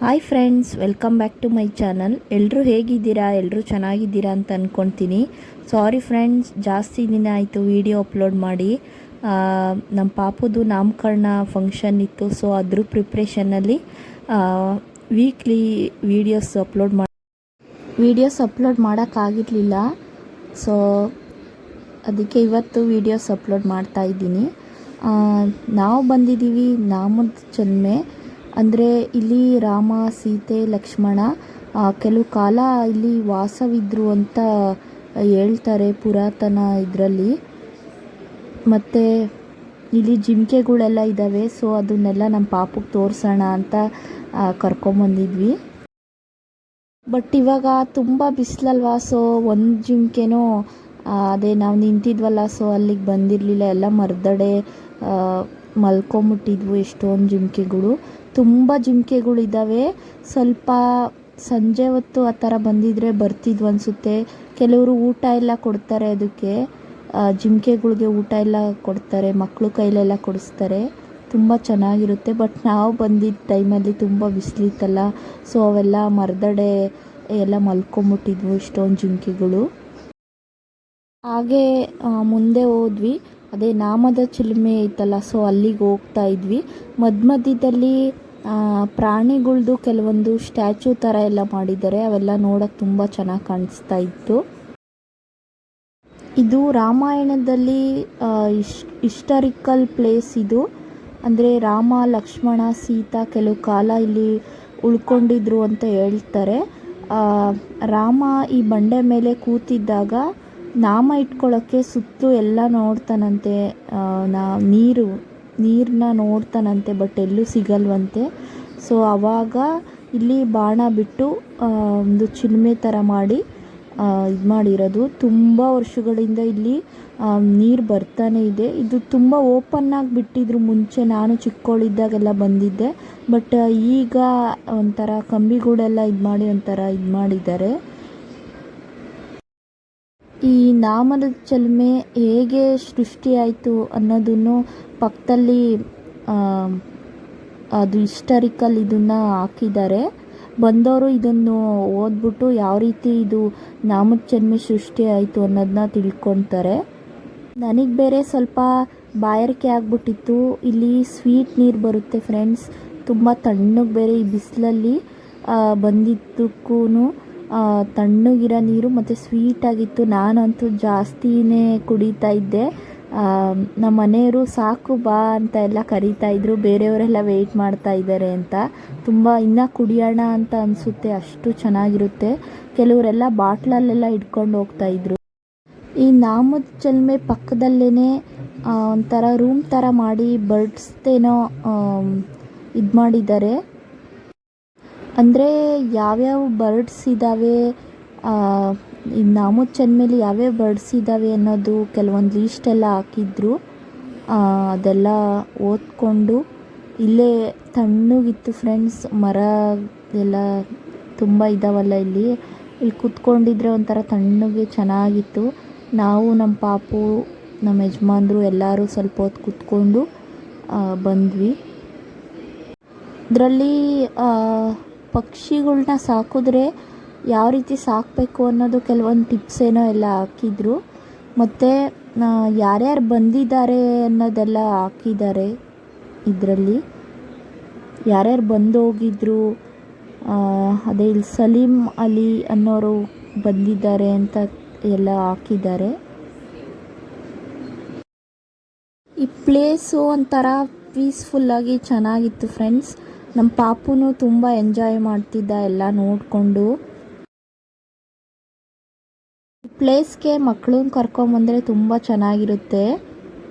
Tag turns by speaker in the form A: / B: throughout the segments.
A: Hi friends, welcome back to my channel. ಎಲ್ಲರೂ ಹೇಗಿದ್ದೀರಾ? ಎಲ್ಲರೂ ಚೆನ್ನಾಗಿದ್ದೀರಾ ಅಂತ ಅಂದ್ಕೊಳ್ತೀನಿ. ಸಾರಿ ಫ್ರೆಂಡ್ಸ್, ಜಾಸ್ತಿ ದಿನ ಆಯಿತು ವಿಡಿಯೋ ಅಪ್ಲೋಡ್ ಮಾಡಿ. ನಮ್ಮ ಪಾಪುದು ನಾಮಕರಣ ಫಂಕ್ಷನ್ ಇತ್ತು, ಸೊ ಅದ್ರ ಪ್ರಿಪ್ರೇಷನ್ನಲ್ಲಿ ವೀಕ್ಲಿ ವೀಡಿಯೋಸ್ ಅಪ್ಲೋಡ್ ಮಾಡೋಕ್ಕಾಗಿರಲಿಲ್ಲ. ಸೊ ಅದಕ್ಕೆ ಇವತ್ತು ವೀಡಿಯೋಸ್ ಅಪ್ಲೋಡ್ ಮಾಡ್ತಾ ಇದ್ದೀನಿ. ನಾವು ಬಂದಿದ್ದೀವಿ ನಾಮದ ಜನ್ಮೆ, ಅಂದರೆ ಇಲ್ಲಿ ರಾಮ, ಸೀತೆ, ಲಕ್ಷ್ಮಣ ಕೆಲವು ಕಾಲ ಇಲ್ಲಿ ವಾಸವಿದ್ರು ಅಂತ ಹೇಳ್ತಾರೆ ಪುರಾತನ ಇದರಲ್ಲಿ. ಮತ್ತು ಇಲ್ಲಿ ಜಿಂಕೆಗಳೆಲ್ಲ ಇದ್ದಾವೆ, ಸೊ ಅದನ್ನೆಲ್ಲ ನಮ್ಮ ಪಾಪಕ್ಕೆ ತೋರಿಸೋಣ ಅಂತ ಕರ್ಕೊಂಬಂದಿದ್ವಿ. ಬಟ್ ಇವಾಗ ತುಂಬ ಬಿಸಿಲಲ್ವಾ, ಸೊ ಒಂದು ಜಿಂಕೆನೋ ಅದೇ ನಾವು ನಿಂತಿದ್ವಲ್ಲ, ಸೊ ಅಲ್ಲಿಗೆ ಬಂದಿರಲಿಲ್ಲ. ಎಲ್ಲ ಮರದಡೆ ಮಲ್ಕೊಂಬಿಟ್ಟಿದ್ವು ಎಷ್ಟೊಂದು ಜಿಂಕೆಗಳು. ತುಂಬ ಜಿಂಕೆಗಳಿದ್ದಾವೆ. ಸ್ವಲ್ಪ ಸಂಜೆ ಹೊತ್ತು ಆ ಥರ ಬಂದಿದ್ದರೆ ಬರ್ತಿದ್ವು ಅನಿಸುತ್ತೆ. ಕೆಲವರು ಊಟ ಎಲ್ಲ ಕೊಡ್ತಾರೆ, ಅದಕ್ಕೆ ಜಿಂಕೆಗಳಿಗೆ ಊಟ ಎಲ್ಲ ಕೊಡ್ತಾರೆ, ಮಕ್ಕಳು ಕೈಲೆಲ್ಲ ಕೊಡಿಸ್ತಾರೆ. ತುಂಬ ಚೆನ್ನಾಗಿರುತ್ತೆ. ಬಟ್ ನಾವು ಬಂದಿದ್ದ ಟೈಮಲ್ಲಿ ತುಂಬ ಬಿಸಿಲಿತ್ತಲ್ಲ, ಸೊ ಅವೆಲ್ಲ ಮರದಡೆ ಎಲ್ಲ ಮಲ್ಕೊಂಬಿಟ್ಟಿದ್ವು ಇಷ್ಟೊಂದು ಜಿಂಕೆಗಳು. ಹಾಗೆ ಮುಂದೆ ಹೋದ್ವಿ. ಅದೇ ನಾಮದ ಚಿಲುಮೆ ಐತಲ್ಲ, ಸೊ ಅಲ್ಲಿಗೆ ಹೋಗ್ತಾ ಇದ್ವಿ. ಮಧ್ಯದಲ್ಲಿ ಪ್ರಾಣಿಗಳ್ದು ಕೆಲವೊಂದು ಸ್ಟ್ಯಾಚು ಥರ ಎಲ್ಲ ಮಾಡಿದ್ದಾರೆ. ಅವೆಲ್ಲ ನೋಡೋಕ್ಕೆ ತುಂಬ ಚೆನ್ನಾಗಿ ಕಾಣಿಸ್ತಾ ಇತ್ತು. ಇದು ರಾಮಾಯಣದಲ್ಲಿ ಹಿಸ್ಟಾರಿಕಲ್ ಪ್ಲೇಸ್ ಇದು. ಅಂದರೆ ರಾಮ, ಲಕ್ಷ್ಮಣ, ಸೀತಾ ಕೆಲವು ಕಾಲ ಇಲ್ಲಿ ಉಳ್ಕೊಂಡಿದ್ರು ಅಂತ ಹೇಳ್ತಾರೆ. ರಾಮ ಈ ಬಂಡೆ ಮೇಲೆ ಕೂತಿದ್ದಾಗ ನಾಮ ಇಟ್ಕೊಳ್ಳೋಕ್ಕೆ ಸುತ್ತಲೂ ಎಲ್ಲ ನೋಡ್ತಾನಂತೆ. ನೀರನ್ನ ನೋಡ್ತಾನಂತೆ, ಬಟ್ ಎಲ್ಲೂ ಸಿಗಲ್ವಂತೆ. ಸೊ ಆವಾಗ ಇಲ್ಲಿ ಬಾಣ ಬಿಟ್ಟು ಒಂದು ಚಿಲುಮೆ ಥರ ಮಾಡಿ ಇದು ಮಾಡಿರೋದು. ತುಂಬ ವರ್ಷಗಳಿಂದ ಇಲ್ಲಿ ನೀರು ಬರ್ತಾನೆ ಇದೆ. ಇದು ತುಂಬ ಓಪನ್ನಾಗಿ ಬಿಟ್ಟಿದ್ರು ಮುಂಚೆ, ನಾನು ಚಿಕ್ಕವಳಿದ್ದಾಗೆಲ್ಲ ಬಂದಿದ್ದೆ. ಬಟ್ ಈಗ ಒಂಥರ ಕಂಬಿಗೂಡೆಲ್ಲ ಇದು ಮಾಡಿ ಒಂಥರ ಇದು ಮಾಡಿದ್ದಾರೆ. ಈ ನಾಮದ ಚಿಲುಮೆ ಹೇಗೆ ಸೃಷ್ಟಿಯಾಯಿತು ಅನ್ನೋದನ್ನು ಪಕ್ಕದಲ್ಲಿ ಅದು ಹಿಸ್ಟಾರಿಕಲ್ ಇದನ್ನು ಹಾಕಿದ್ದಾರೆ. ಬಂದವರು ಇದನ್ನು ಓದ್ಬಿಟ್ಟು ಯಾವ ರೀತಿ ಇದು ನಾಮದ ಚಿಲುಮೆ ಸೃಷ್ಟಿ ಆಯಿತು ಅನ್ನೋದನ್ನ ತಿಳ್ಕೊತಾರೆ. ನನಗೆ ಬೇರೆ ಸ್ವಲ್ಪ ಬಾಯಾರಿಕೆ ಆಗಿಬಿಟ್ಟಿತ್ತು. ಇಲ್ಲಿ ಸ್ವೀಟ್ ನೀರು ಬರುತ್ತೆ ಫ್ರೆಂಡ್ಸ್, ತುಂಬ ತಣ್ಣಗೆ ಬೇರೆ ಈ ಬಿಸಿಲಲ್ಲಿ ಬಂದಿದ್ದಕ್ಕೂ ತಣ್ಣಗಿರೋ ನೀರು ಮತ್ತು ಸ್ವೀಟಾಗಿತ್ತು. ನಾನಂತೂ ಜಾಸ್ತಿನೇ ಕುಡಿತಾ ಇದ್ದೆ. ನಮ್ಮ ಮನೆಯವರು ಸಾಕು ಬಾ ಅಂತ ಎಲ್ಲ ಕರೀತಾ ಇದ್ರು, ಬೇರೆಯವರೆಲ್ಲ ವೆಯ್ಟ್ ಮಾಡ್ತಾ ಇದ್ದಾರೆ ಅಂತ. ತುಂಬ ಇನ್ನೂ ಕುಡಿಯೋಣ ಅಂತ ಅನಿಸುತ್ತೆ, ಅಷ್ಟು ಚೆನ್ನಾಗಿರುತ್ತೆ. ಕೆಲವರೆಲ್ಲ ಬಾಟ್ಲಲ್ಲೆಲ್ಲ ಇಟ್ಕೊಂಡು ಹೋಗ್ತಾಯಿದ್ರು. ಈ ನಾಮದ ಚಿಲುಮೆ ಪಕ್ಕದಲ್ಲೇ ಒಂಥರ ರೂಮ್ ಥರ ಮಾಡಿ ಬರ್ಡ್ಸ್ದೇನೋ ಇದು ಮಾಡಿದ್ದಾರೆ. ಅಂದರೆ ಯಾವ್ಯಾವ ಬರ್ಡ್ಸ್ ಇದ್ದಾವೆ, ಈ ನಾಮದ ಚಿಲುಮೆಲಿ ಯಾವ್ಯಾವ ಬರ್ಡ್ಸ್ ಇದ್ದಾವೆ ಅನ್ನೋದು ಕೆಲವೊಂದು ಲೀಸ್ಟೆಲ್ಲ ಹಾಕಿದ್ರು. ಅದೆಲ್ಲ ಓದ್ಕೊಂಡು ಇಲ್ಲೇ ತಣ್ಣಗಿತ್ತು ಫ್ರೆಂಡ್ಸ್. ಮರ ಎಲ್ಲ ತುಂಬ ಇದ್ದಾವಲ್ಲ ಇಲ್ಲಿ ಕೂತ್ಕೊಂಡಿದ್ರೆ ಒಂಥರ ತಣ್ಣಗೆ ಚೆನ್ನಾಗಿತ್ತು. ನಾವು ನಮ್ಮ ಪಾಪು, ನಮ್ಮ ಯಜಮಾನ್ರು ಎಲ್ಲರೂ ಸ್ವಲ್ಪ ಹೊತ್ತು ಕೂತ್ಕೊಂಡು ಬಂದ್ವಿ. ಇದರಲ್ಲಿ ಪಕ್ಷಿಗಳ್ನ ಸಾಕಿದ್ರೆ ಯಾವ ರೀತಿ ಸಾಕಬೇಕು ಅನ್ನೋದು ಕೆಲವೊಂದು ಟಿಪ್ಸ್ ಏನೋ ಎಲ್ಲ ಹಾಕಿದ್ರು. ಮತ್ತು ಯಾರ್ಯಾರು ಬಂದಿದ್ದಾರೆ ಅನ್ನೋದೆಲ್ಲ ಹಾಕಿದ್ದಾರೆ. ಇದರಲ್ಲಿ ಯಾರ್ಯಾರು ಬಂದು ಹೋಗಿದ್ರು, ಅದೇ ಇಲ್ಲಿ ಸಲೀಂ ಅಲಿ ಅನ್ನೋರು ಬಂದಿದ್ದಾರೆ ಅಂತ ಎಲ್ಲ ಹಾಕಿದ್ದಾರೆ. ಈ ಪ್ಲೇಸು ಒಂಥರ ಪೀಸ್ಫುಲ್ಲಾಗಿ ಚೆನ್ನಾಗಿತ್ತು ಫ್ರೆಂಡ್ಸ್. ನಮ್ಮ ಪಾಪುನು ತುಂಬ ಎಂಜಾಯ್ ಮಾಡ್ತಿದ್ದ ಎಲ್ಲ ನೋಡಿಕೊಂಡು. ಪ್ಲೇಸ್ಗೆ ಮಕ್ಕಳನ್ನ ಕರ್ಕೊಂಬಂದರೆ ತುಂಬ ಚೆನ್ನಾಗಿರುತ್ತೆ.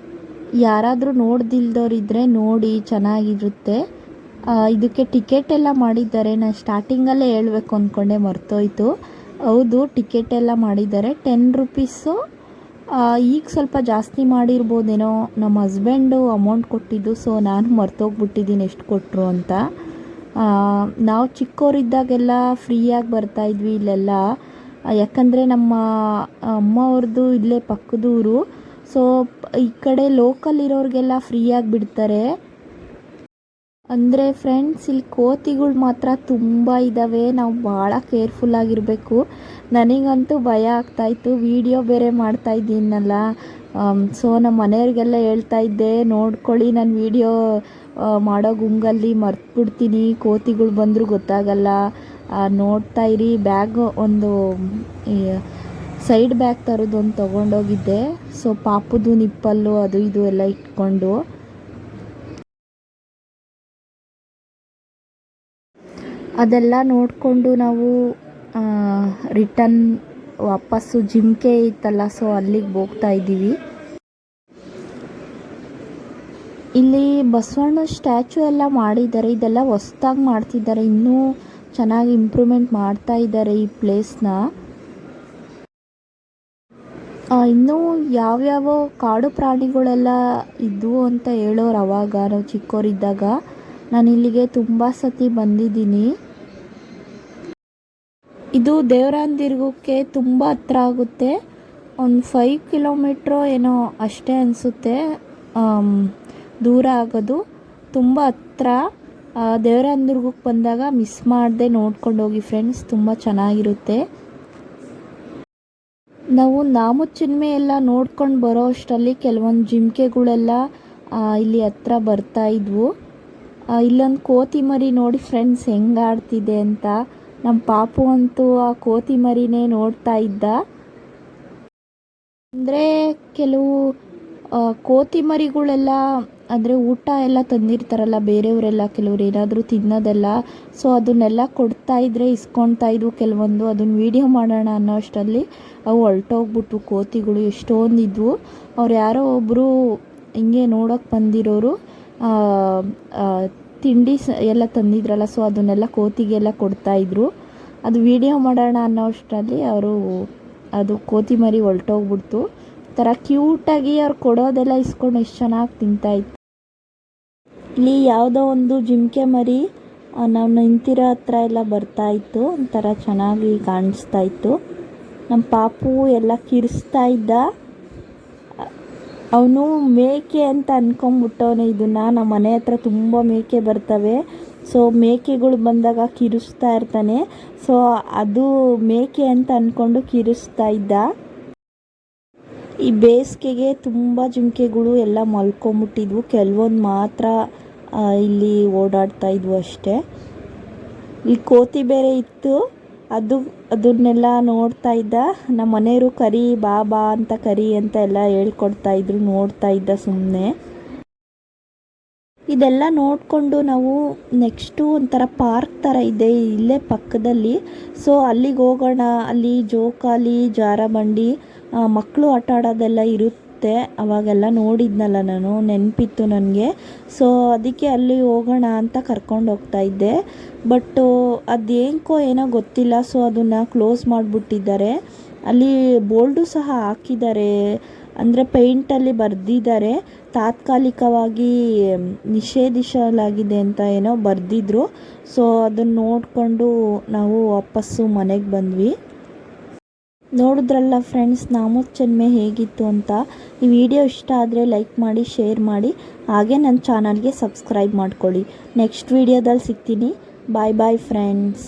A: ಯಾರಾದರೂ ನೋಡ್ದಿಲ್ದವ್ರಿದ್ರೆ ನೋಡಿ, ಚೆನ್ನಾಗಿರುತ್ತೆ. ಇದಕ್ಕೆ ಟಿಕೆಟ್ ಎಲ್ಲ ಮಾಡಿದ್ದಾರೆ. ನಾನು ಸ್ಟಾರ್ಟಿಂಗಲ್ಲೇ ಹೇಳಬೇಕು ಅಂದ್ಕೊಂಡೆ, ಮರ್ತೋಯ್ತು. ಹೌದು, ಟಿಕೆಟ್ ಎಲ್ಲ ಮಾಡಿದ್ದಾರೆ. 10 ರುಪೀಸು. ಈಗ ಸ್ವಲ್ಪ ಜಾಸ್ತಿ ಮಾಡಿರ್ಬೋದೇನೋ. ನಮ್ಮ ಹಸ್ಬೆಂಡು ಅಮೌಂಟ್ ಕೊಟ್ಟಿದ್ದು, ಸೊ ನಾನು ಮರ್ತೋಗ್ಬಿಟ್ಟಿದ್ದೀನಿ ಎಷ್ಟು ಕೊಟ್ಟರು ಅಂತ. ನಾವು ಚಿಕ್ಕವರಿದ್ದಾಗೆಲ್ಲ ಫ್ರೀಯಾಗಿ ಬರ್ತಾಯಿದ್ವಿ ಇಲ್ಲೆಲ್ಲ. ಯಾಕಂದರೆ ನಮ್ಮ ಅಮ್ಮವ್ರದ್ದು ಇಲ್ಲೇ ಪಕ್ಕದೂರು, ಸೊ ಈ ಕಡೆ ಲೋಕಲ್ ಇರೋರಿಗೆಲ್ಲ ಫ್ರೀಯಾಗಿ ಬಿಡ್ತಾರೆ. ಅಂದರೆ ಫ್ರೆಂಡ್ಸ್ ಇಲ್ಲಿ ಕೋತಿಗಳು ಮಾತ್ರ ತುಂಬ ಇದ್ದಾವೆ. ನಾವು ಭಾಳ ಕೇರ್ಫುಲ್ಲಾಗಿರಬೇಕು. ನನಗಂತೂ ಭಯ ಆಗ್ತಾಯಿತ್ತು, ವಿಡಿಯೋ ಬೇರೆ ಮಾಡ್ತಾಯಿದ್ದೀನಲ್ಲ. ಸೊ ನಮ್ಮ ಮನೆಯವ್ರಿಗೆಲ್ಲ ಹೇಳ್ತಾ ಇದ್ದೆ, ನೋಡ್ಕೊಳ್ಳಿ ನಾನು ವಿಡಿಯೋ ಮಾಡೋ ಗುಂಗಲ್ಲಿ ಮರ್ತ್ಬಿಡ್ತೀನಿ, ಕೋತಿಗಳು ಬಂದರೂ ಗೊತ್ತಾಗಲ್ಲ, ನೋಡ್ತಾ ಇರಿ. ಬ್ಯಾಗ್ ಒಂದು ಸೈಡ್ ಬ್ಯಾಗ್ ಥರದ್ದೊಂದು ತೊಗೊಂಡೋಗಿದ್ದೆ. ಸೊ ಪಾಪುದು ನಿಪ್ಪಲ್ಲು ಅದು ಇದು ಎಲ್ಲ ಇಟ್ಕೊಂಡು ಅದೆಲ್ಲ ನೋಡಿಕೊಂಡು ನಾವು ರಿಟರ್ನ್ ವಾಪಸ್ಸು ಜಿಮ್ಕೆ ಇತ್ತಲ್ಲ, ಸೊ ಅಲ್ಲಿಗೆ ಹೋಗ್ತಾ ಇದ್ದೀವಿ. ಇಲ್ಲಿ ಬಸವಣ್ಣ ಸ್ಟ್ಯಾಚು ಎಲ್ಲ ಮಾಡಿದ್ದಾರೆ. ಇದೆಲ್ಲ ಹೊಸ್ದಾಗಿ ಮಾಡ್ತಿದ್ದಾರೆ, ಇನ್ನೂ ಚೆನ್ನಾಗಿ ಇಂಪ್ರೂವ್ಮೆಂಟ್ ಮಾಡ್ತಾ ಇದ್ದಾರೆ ಈ ಪ್ಲೇಸ್ನ. ಇನ್ನೂ ಯಾವ್ಯಾವ ಕಾಡು ಪ್ರಾಣಿಗಳೆಲ್ಲ ಇದ್ವು ಅಂತ ಹೇಳೋರು ಅವಾಗ ನಾವು ಚಿಕ್ಕವರಿದ್ದಾಗ. ನಾನು ಇಲ್ಲಿಗೆ ತುಂಬ ಸತಿ ಬಂದಿದ್ದೀನಿ. ಇದು ದೇವರಾಯನದುರ್ಗಕ್ಕೆ ತುಂಬ ಹತ್ರ ಆಗುತ್ತೆ, ಒಂದು 5 ಕಿಲೋಮೀಟ್ರೋ ಏನೋ ಅಷ್ಟೇ ಅನಿಸುತ್ತೆ ದೂರ ಆಗೋದು. ತುಂಬ ಹತ್ರ. ದೇವರಾಯನದುರ್ಗಕ್ಕೆ ಬಂದಾಗ ಮಿಸ್ ಮಾಡದೆ ನೋಡ್ಕೊಂಡು ಹೋಗಿ ಫ್ರೆಂಡ್ಸ್, ತುಂಬ ಚೆನ್ನಾಗಿರುತ್ತೆ. ನಾವು ನಾಮಚಿನ್ಮೆ ಎಲ್ಲ ನೋಡ್ಕೊಂಡು ಬರೋ ಅಷ್ಟರಲ್ಲಿ ಕೆಲವೊಂದು ಜಿಂಕೆಗಳೆಲ್ಲ ಇಲ್ಲಿ ಹತ್ರ ಬರ್ತಾ ಇದ್ವು. ಇಲ್ಲೊಂದು ಕೋತಿ ಮರಿ ನೋಡಿ ಫ್ರೆಂಡ್ಸ್ ಹೆಂಗೆ ಆಡ್ತಿದೆ ಅಂತ. ನಮ್ಮ ಪಾಪು ಅಂತೂ ಆ ಕೋತಿ ಮರಿನೇ ನೋಡ್ತಾ ಇದ್ದ. ಅಂದರೆ ಕೆಲವು ಕೋತಿ ಮರಿಗಳೆಲ್ಲ ಅಂದರೆ ಊಟ ಎಲ್ಲ ತಂದಿರ್ತಾರಲ್ಲ ಬೇರೆಯವರೆಲ್ಲ, ಕೆಲವ್ರು ಏನಾದರೂ ತಿನ್ನೋದೆಲ್ಲ, ಸೊ ಅದನ್ನೆಲ್ಲ ಕೊಡ್ತಾಯಿದ್ರೆ ಇಸ್ಕೊಳ್ತಾ ಇದ್ವು ಕೆಲವೊಂದು. ಅದನ್ನು ವೀಡಿಯೋ ಮಾಡೋಣ ಅನ್ನೋ ಅಷ್ಟರಲ್ಲಿ ಅವು ಹೊರಟೋಗ್ಬಿಟ್ವು ಕೋತಿಗಳು. ಎಷ್ಟೊಂದಿದ್ವು. ಅವ್ರು ಯಾರೋ ಒಬ್ಬರು ಹಿಂಗೆ ನೋಡೋಕ್ಕೆ ಬಂದಿರೋರು ತಿಂಡಿ ಎಲ್ಲ ತಂದಿದ್ರಲ್ಲ, ಸೊ ಅದನ್ನೆಲ್ಲ ಕೋತಿಗೆಲ್ಲ ಕೊಡ್ತಾಯಿದ್ರು. ಅದು ವೀಡಿಯೋ ಮಾಡೋಣ ಅನ್ನೋ ಅಷ್ಟರಲ್ಲಿ ಅದು ಕೋತಿ ಮರಿ ಹೊರಟೋಗ್ಬಿಡ್ತು. ಥರ ಕ್ಯೂಟಾಗಿ ಅವ್ರು ಕೊಡೋದೆಲ್ಲ ಇಸ್ಕೊಂಡು ಎಷ್ಟು ಚೆನ್ನಾಗಿ ತಿಂತಾಯಿತ್ತು. ಇಲ್ಲಿ ಯಾವುದೋ ಒಂದು ಜಿಂಕೆ ಮರಿ ನಾವು ನಿಂತಿರೋ ಹತ್ರ ಎಲ್ಲ ಬರ್ತಾಯಿತ್ತು, ಒಂಥರ ಚೆನ್ನಾಗಿ ಕಾಣಿಸ್ತಾ ಇತ್ತು. ನಮ್ಮ ಪಾಪು ಎಲ್ಲ ಕಿರಿಸ್ತಾ ಇದ್ದ. ಅವನು ಮೇಕೆ ಅಂತ ಅಂದ್ಕೊಂಡ್ಬಿಟ್ಟವನೇ ಇದನ್ನು. ನಮ್ಮ ಮನೆ ಹತ್ರ ತುಂಬ ಮೇಕೆ ಬರ್ತವೆ, ಸೊ ಮೇಕೆಗಳು ಬಂದಾಗ ಕಿರಿಸ್ತಾ ಇರ್ತಾನೆ. ಸೊ ಅದು ಮೇಕೆ ಅಂತ ಅಂದ್ಕೊಂಡು ಕಿರಿಸ್ತಾ ಇದ್ದ. ಈ ಬೇಸಿಗೆಗೆ ತುಂಬ ಜಿಂಕೆಗಳು ಎಲ್ಲ ಮಲ್ಕೊಂಬಿಟ್ಟಿದ್ವು, ಕೆಲವೊಂದು ಮಾತ್ರ ಇಲ್ಲಿ ಓಡಾಡ್ತಾ ಇದ್ವು ಅಷ್ಟೇ. ಇಲ್ಲಿ ಕೋತಿ ಬೇರೆ ಇತ್ತು, ಅದನ್ನೆಲ್ಲ ನೋಡ್ತಾ ಇದ್ದ. ನಮ್ಮ ಮನೆಯವರು ಕರಿ ಬಾ ಅಂತ ಕರಿ ಅಂತ ಎಲ್ಲ ಹೇಳ್ಕೊಡ್ತಾ ಇದ್ರು, ನೋಡ್ತಾ ಇದ್ದ ಸುಮ್ಮನೆ. ಇದೆಲ್ಲ ನೋಡಿಕೊಂಡು ನಾವು ನೆಕ್ಸ್ಟು ಒಂಥರ ಪಾರ್ಕ್ ಥರ ಇದೆ ಇಲ್ಲೇ ಪಕ್ಕದಲ್ಲಿ, ಸೊ ಅಲ್ಲಿಗೆ ಹೋಗೋಣ. ಅಲ್ಲಿ ಜೋಕಾಲಿ, ಜಾರಬಂಡಿ, ಮಕ್ಕಳು ಆಟ ಆಡೋದೆಲ್ಲ ಇರುತ್ತೆ. ಅವಾಗೆಲ್ಲ ನೋಡಿದ್ನಲ್ಲ ನಾನು, ನೆನಪಿತ್ತು ನನಗೆ. ಸೊ ಅದಕ್ಕೆ ಅಲ್ಲಿ ಹೋಗೋಣ ಅಂತ ಕರ್ಕೊಂಡು ಹೋಗ್ತಾ ಇದ್ದೆ. ಬಟ್ ಅದೇಂಕೋ ಏನೋ ಗೊತ್ತಿಲ್ಲ, ಸೊ ಅದನ್ನು ಕ್ಲೋಸ್ ಮಾಡಿಬಿಟ್ಟಿದ್ದಾರೆ. ಅಲ್ಲಿ ಬೋರ್ಡು ಸಹ ಹಾಕಿದ್ದಾರೆ, ಅಂದರೆ ಪೇಂಟಲ್ಲಿ ಬರೆದಿದ್ದಾರೆ, ತಾತ್ಕಾಲಿಕವಾಗಿ ನಿಷೇಧಿಸಲಾಗಿದೆ ಅಂತ ಏನೋ ಬರೆದಿದ್ರು. ಸೊ ಅದನ್ನು ನೋಡಿಕೊಂಡು ನಾವು ವಾಪಸ್ಸು ಮನೆಗೆ ಬಂದ್ವಿ. ನೋಡಿದ್ರಲ್ಲ ಫ್ರೆಂಡ್ಸ್ ನಾಮಚಿನ್ಮೆ ಹೇಗಿತ್ತು ಅಂತ. ಈ ವಿಡಿಯೋ ಇಷ್ಟ ಆದರೆ ಲೈಕ್ ಮಾಡಿ, ಶೇರ್ ಮಾಡಿ, ಹಾಗೆ ನನ್ನ ಚಾನಲ್ಗೆ ಸಬ್ಸ್ಕ್ರೈಬ್ ಮಾಡ್ಕೊಳ್ಳಿ. ನೆಕ್ಸ್ಟ್ ವಿಡಿಯೋದಲ್ಲಿ ಸಿಗ್ತೀನಿ. ಬಾಯ್ ಬಾಯ್ ಫ್ರೆಂಡ್ಸ್.